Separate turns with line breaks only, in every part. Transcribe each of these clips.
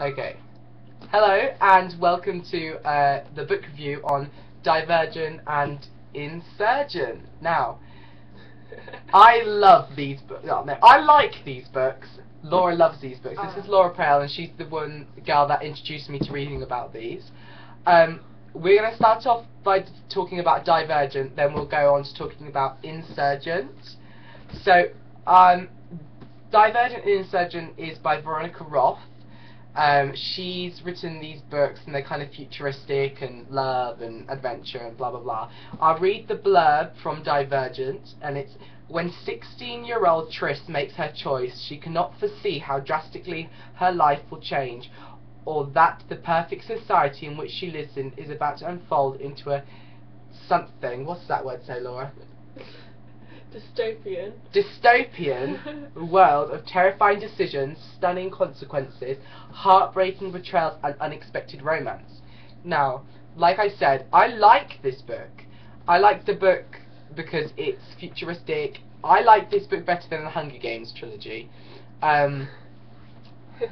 Okay. Hello and welcome to the book review on Divergent and Insurgent. Now, I love these books. Oh, no, I like these books. Laura loves these books. This is Laura Prell, and she's the girl that introduced me to reading about these. We're going to start off by talking about Divergent, then we'll go on to talking about Insurgent. So, Divergent and Insurgent is by Veronica Roths. She's written these books and they're kind of futuristic and love and adventure and blah blah blah. I'll read the blurb from Divergent, and it's: when 16-year-old Tris makes her choice, she cannot foresee how drastically her life will change, or that the perfect society in which she lives in is about to unfold into a something. What's that word say, Laura? Dystopian world of terrifying decisions, stunning consequences, heartbreaking betrayals, and unexpected romance. Now, like I said, I like this book. I like the book because it's futuristic. I like this book better than the Hunger Games trilogy. But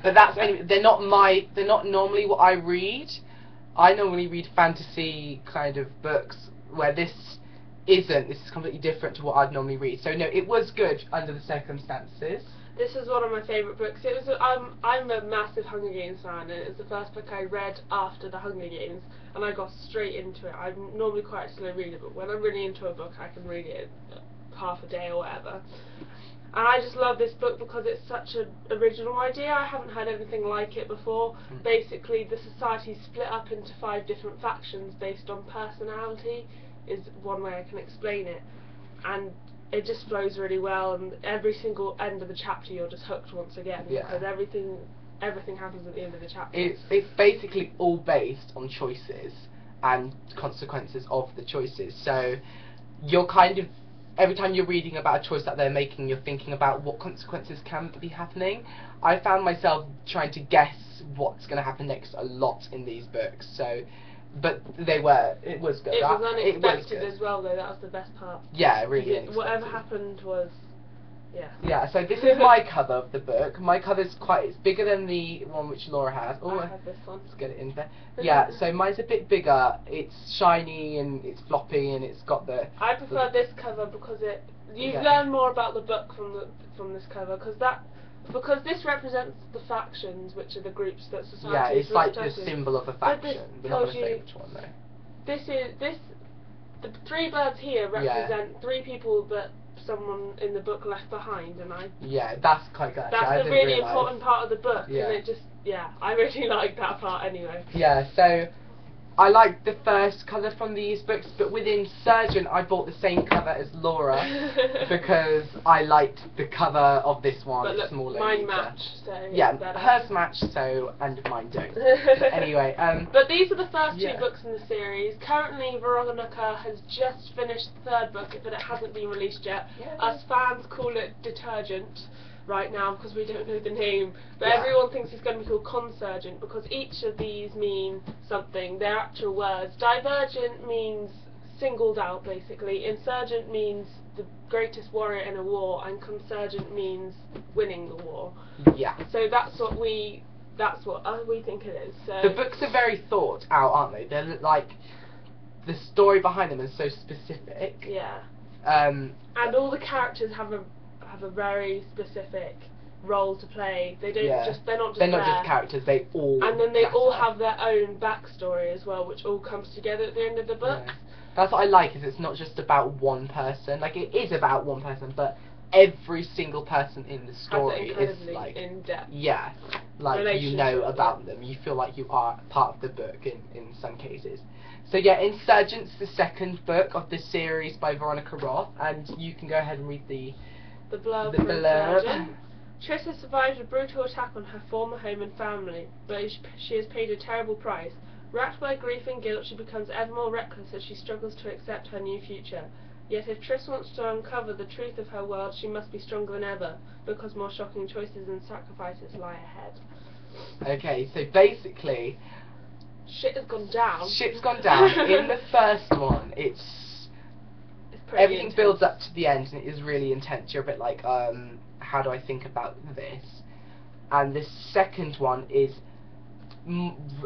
that's anyway, they're not normally what I read. I normally read fantasy kind of books where this is completely different to what I'd normally read. So no, it was good under the circumstances.
This is one of my favourite books. It was I'm a massive Hunger Games fan, and it was the first book I read after the Hunger Games, and I got straight into it. I'm normally quite a slow reader, but when I'm really into a book, I can read it in half a day or whatever. And I just love this book because it's such an original idea. I haven't heard anything like it before. Basically, the society's split up into 5 different factions based on personality, is one way I can explain it, and it just flows really well, and every single end of the chapter you're just hooked once again, because everything happens at the end of the chapter.
It's basically all based on choices and consequences of the choices. So you're kind of, every time you're reading about a choice that they're making, you're thinking about what consequences can be happening. I found myself trying to guess what's going to happen next a lot in these books. So, but it was good.
It was unexpected as well, though. That was the best part.
Yeah, really unexpected.
Whatever happened was,
Yeah, so this is my cover of the book. My cover's it's bigger than the one which Laura has.
Oh, I have this one.
Let's get it in there. Yeah, so mine's a bit bigger. It's shiny and it's floppy and it's got the...
I prefer this cover because you learn more about the book from this cover, because this represents the factions, which are the groups that society.
Yeah, it's like the symbol of a faction. We're not going to say which one though.
The 3 birds here represent 3 people that someone in the book left behind, and
that's quite good.
That's a really important part of the book, and it just I really like that part anyway.
Yeah, so I like the first cover from these books, but with Insurgent I bought the same cover as Laura because I liked the cover of this one.
But
it's
look,
smaller.
mine match, so
yeah, hers match, so and mine don't. But anyway,
but these are the first 2 books in the series. Currently, Veronica has just finished the 3rd book, but it hasn't been released yet. Us fans call it Detergent right now because we don't know the name, but everyone thinks it's going to be called Consurgent because each of these mean something. They're actual words. Divergent means singled out, basically. Insurgent means the greatest warrior in a war, and Consurgent means winning the war.
Yeah.
So that's what we think it is. So
the books are very thought out, aren't they? They're like, the story behind them is so specific.
Yeah. And all the characters have a very specific role to play. They don't they're not just characters, they all have their own backstory as well, which all comes together at the end of the book. That's what I like, is it's not just about one person. Like, it is about one person, but every single person in the story is like in depth.
Yeah, like you know about them. You feel like you are part of the book in some cases. So yeah, Insurgent's the 2nd book of the series by Veronica Roths, and you can go ahead and read the
blurb from Insurgent. Tris has survived a brutal attack on her former home and family, but she has paid a terrible price. Racked by grief and guilt, she becomes ever more reckless as she struggles to accept her new future. Yet if Tris wants to uncover the truth of her world, she must be stronger than ever, because more shocking choices and sacrifices lie ahead.
Okay, so basically,
shit has gone down.
Shit's gone down. In the first one, everything builds up to the end and it is really intense. You're a bit like, how do I think about this? And the second one is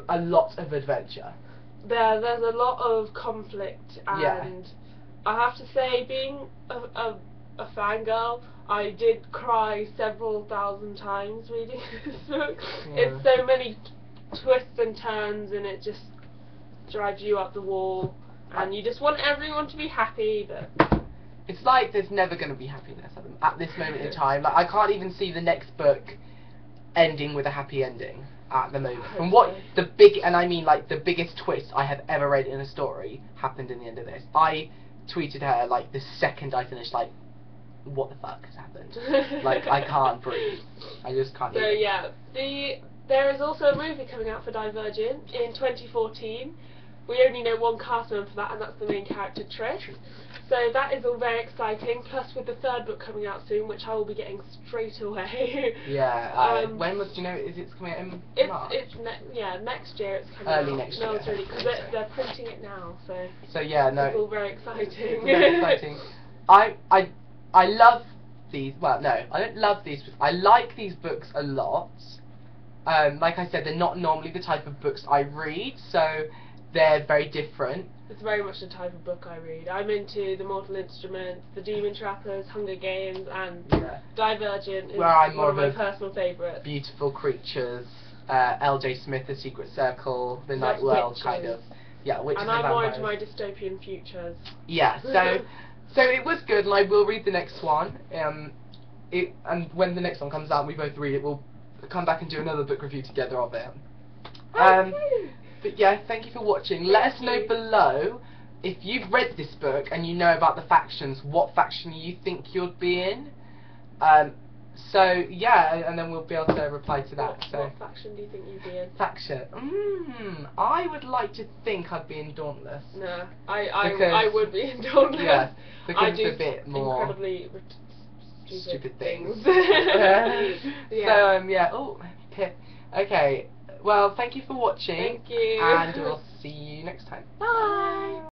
a lot of adventure.
There's a lot of conflict, and
Yeah.
I have to say, being a fangirl, I did cry several thousand times reading this book.
Yeah.
It's so many twists and turns, and it just drives you up the wall, and you just want everyone to be happy, but
it's like there's never going to be happiness at this moment in time. Like, I can't even see the next book ending with a happy ending at the moment. From what I mean, like, the biggest twist I have ever read in a story happened in the end of this. I tweeted her, like, the second I finished, like, what the fuck has happened? Like, I can't breathe. I just can't.
So yeah, there is also a movie coming out for Divergent in 2014. We only know one cast member for that, and that's the main character, Trish. So that is all very exciting. Plus, with the third book coming out soon, which I will be getting straight away.
Yeah. When was? Do you know? Is it coming out in March?
Next year it's coming out.
Early next year.
No, it's really, because they're printing it now. So
yeah, no.
It's all very exciting.
It's very exciting. I love these. Well, no, I don't love these. I like these books a lot. Like I said, they're not normally the type of books I read, so they're very different.
It's very much the type of book I read. I'm into the Mortal Instruments, the Demon Trappers, Hunger Games, and Divergent is one of my personal favourites.
Beautiful Creatures, L.J. Smith, The Secret Circle, The Night World, kind of. Yeah, witches and
I'm more
vampires.
into my dystopian futures.
Yeah, so it was good, and I will read the next one. And when the next one comes out, and we both read it, we'll come back and do another book review together of it. But yeah, thank you for watching. Let us know below if you've read this book and you know about the factions, what faction you think you'd be in. So yeah, and then we'll be able to reply to that.
What faction do you think you'd be in?
Faction? I would like to think I'd be in Dauntless.
No, I would be in Dauntless.
Yeah, because
I do
it's a bit more
incredibly stupid things.
Yeah.
Yeah.
So yeah. Oh, Pip. Okay. Well, thank you for watching.
Thank you.
And we'll see you next time.
Bye.